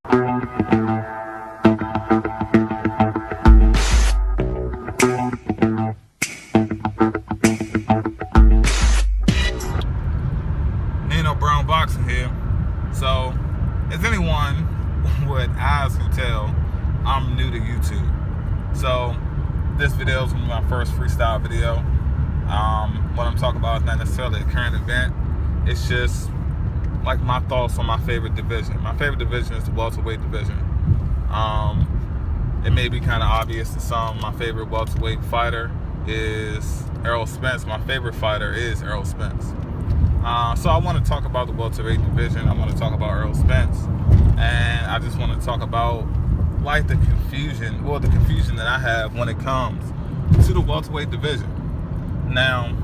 Nino Brown Boxing here. So, as anyone with eyes can tell, I'm new to YouTube. So, this video is going to be my first freestyle video. What I'm talking about is not necessarily a current event. It's just like my thoughts on my favorite division. My favorite division is the welterweight division. It may be kind of obvious to some. My favorite welterweight fighter is Errol Spence. My favorite fighter is Errol Spence. So I want to talk about the welterweight division. I want to talk about Errol Spence, and I just want to talk about like the confusion that I have when it comes to the welterweight division. Now,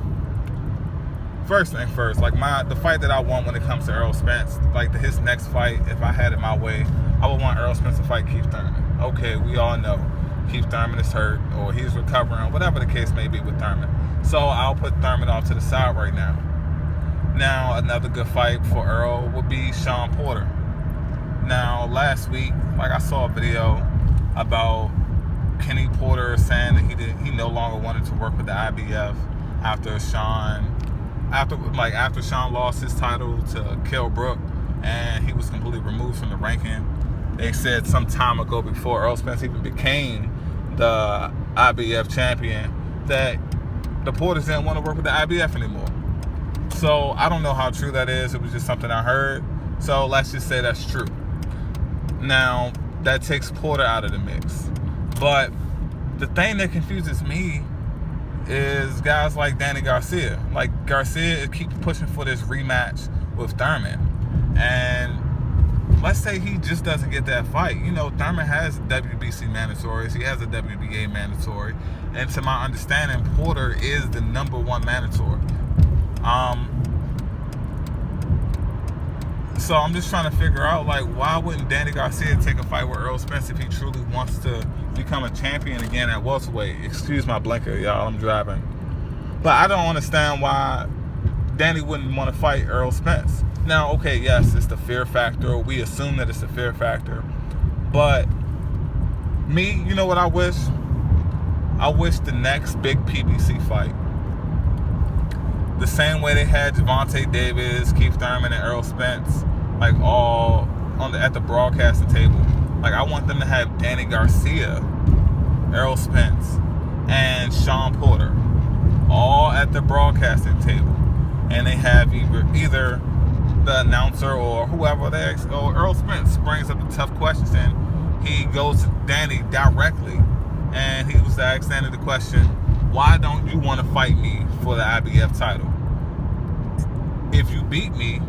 first thing first, like the fight that I want when it comes to Errol Spence, like his next fight, if I had it my way, I would want Errol Spence to fight Keith Thurman. Okay, we all know Keith Thurman is hurt or he's recovering, whatever the case may be with Thurman. So I'll put Thurman off to the side right now. Now, another good fight for Errol would be Shawn Porter. Now, last week, like I saw a video about Kenny Porter saying that he no longer wanted to work with the IBF after Shawn lost his title to Kell Brook and he was completely removed from the ranking. They said some time ago, before Errol Spence even became the IBF champion, that the Porters didn't want to work with the IBF anymore. So I don't know how true that is. It was just something I heard. So let's just say that's true. Now, that takes Porter out of the mix. But the thing that confuses me is guys like Danny Garcia. Like, Garcia keeps pushing for this rematch with Thurman. And let's say he just doesn't get that fight. You know, Thurman has WBC mandatories. He has a WBA mandatory. And to my understanding, Porter is the #1 mandatory. So I'm just trying to figure out, like, why wouldn't Danny Garcia take a fight with Errol Spence if he truly wants to become a champion again at welterweight? Excuse my blinker, y'all, I'm driving. But I don't understand why Danny wouldn't want to fight Errol Spence. Now, okay, yes, it's the fear factor. We assume that it's the fear factor. But me, you know what I wish? I wish the next big PBC fight, the same way they had Gervonta Davis, Keith Thurman, and Errol Spence, like all at the broadcasting table. Like, I want them to have Danny Garcia, Errol Spence, and Shawn Porter all at the broadcasting table, and they have either the announcer or whoever they ask. Or Errol Spence brings up the tough questions, and he goes to Danny directly, and he was to ask Danny the question, why don't you want to fight me for the IBF title? If you beat me,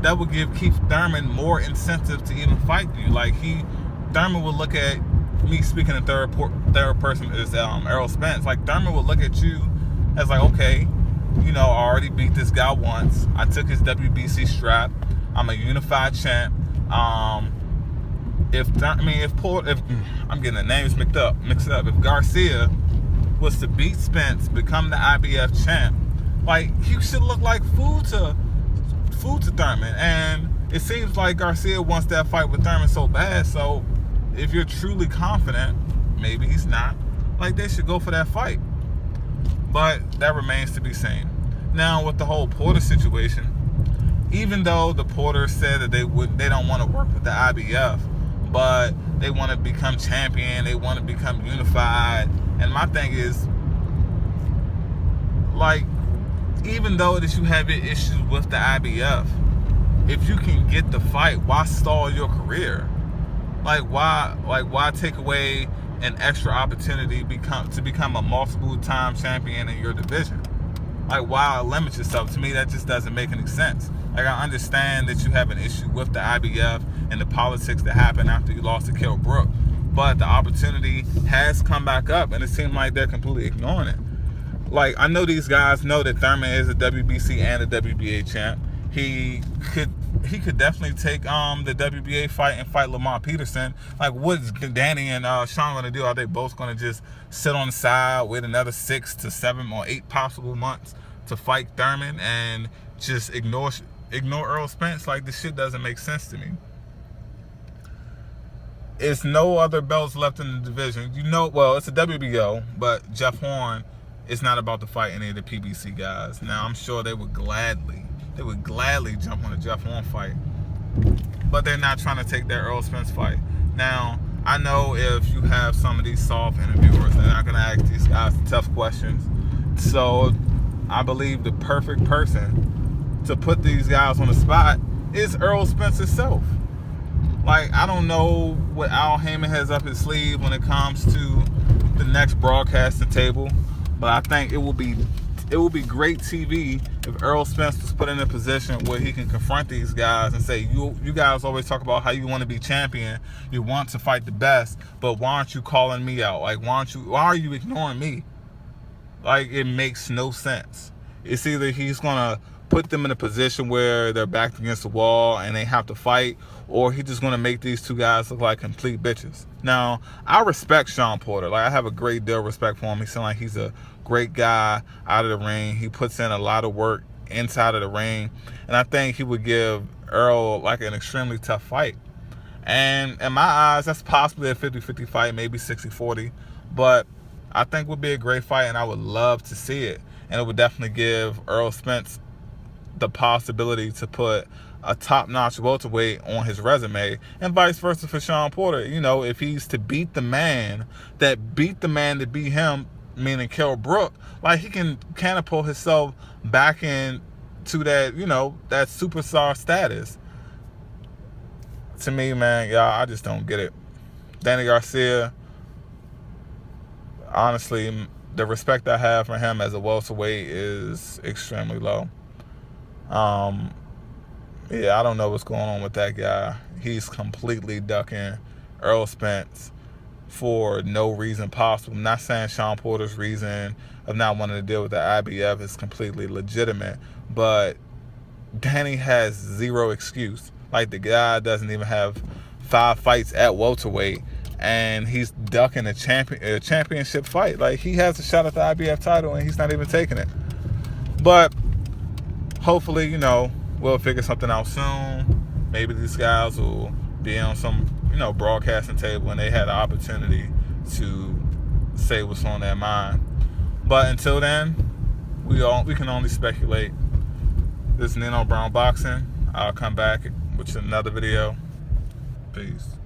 that would give Keith Thurman more incentive to even fight you. Like, Thurman would look at me, speaking in third person is Errol Spence. Like, Thurman would look at you as like, okay, you know, I already beat this guy once. I took his WBC strap. I'm a unified champ. If I'm getting the names mixed up. If Garcia was to beat Spence, become the IBF champ, like, he should look like food to Thurman. And it seems like Garcia wants that fight with Thurman so bad. So if you're truly confident, maybe he's not, like, they should go for that fight. But that remains to be seen. Now, with the whole Porter situation, even though the Porters said that they don't want to work with the IBF, but they want to become champion, they want to become unified. And my thing is, like, even though that you have your issues with the IBF, if you can get the fight, why stall your career? Like, why take away an extra opportunity to become a multiple-time champion in your division? Like, why limit yourself? To me, that just doesn't make any sense. Like, I understand that you have an issue with the IBF and the politics that happened after you lost to Kell Brook, but the opportunity has come back up, and it seems like they're completely ignoring it. Like, I know these guys know that Thurman is a WBC and a WBA champ. He could definitely take the WBA fight and fight Lamar Peterson. Like, what's Danny and Shawn going to do? Are they both going to just sit on the side, wait another 6 to 7 or 8 possible months to fight Thurman and just ignore Errol Spence? Like, this shit doesn't make sense to me. it's no other belts left in the division. You know, well, it's a WBO, but Jeff Horn is not about to fight any of the PBC guys. Now, I'm sure they would gladly jump on a Jeff Horn fight, but they're not trying to take that Errol Spence fight. Now, I know if you have some of these soft interviewers, they're not going to ask these guys tough questions. So, I believe the perfect person to put these guys on the spot is Errol Spence himself. Like, I don't know what Al Heyman has up his sleeve when it comes to the next broadcasting table, but I think it will be great TV if Errol Spence was put in a position where he can confront these guys and say, you guys always talk about how you want to be champion, you want to fight the best, but why aren't you calling me out? Like, why are you ignoring me? Like, it makes no sense. It's either he's gonna put them in a position where they're backed against the wall and they have to fight, or he's just going to make these two guys look like complete bitches. Now, I respect Sean Porter. Like, I have a great deal of respect for him. He seems like he's a great guy out of the ring. He puts in a lot of work inside of the ring, and I think he would give Errol like an extremely tough fight. And in my eyes, that's possibly a 50-50 fight, maybe 60-40, but I think it would be a great fight, and I would love to see it. And it would definitely give Errol Spence the possibility to put a top-notch welterweight on his resume, and vice versa for Sean Porter. You know, if he's to beat the man that beat the man to beat him, meaning Kell Brook, like, he can catapult himself back into that, you know, that superstar status. To me, man, y'all, I just don't get it. Danny Garcia, honestly, the respect I have for him as a welterweight is extremely low. Yeah, I don't know what's going on with that guy. He's completely ducking Errol Spence for no reason possible. I'm not saying Sean Porter's reason of not wanting to deal with the IBF is completely legitimate, but Danny has zero excuse. Like, the guy doesn't even have 5 fights at welterweight, and he's ducking a championship fight. Like, he has a shot at the IBF title, and he's not even taking it. But hopefully, you know, we'll figure something out soon. Maybe these guys will be on some, you know, broadcasting table and they had the opportunity to say what's on their mind. But until then, we can only speculate. This is Nino Brown Boxing. I'll come back with another video. Peace.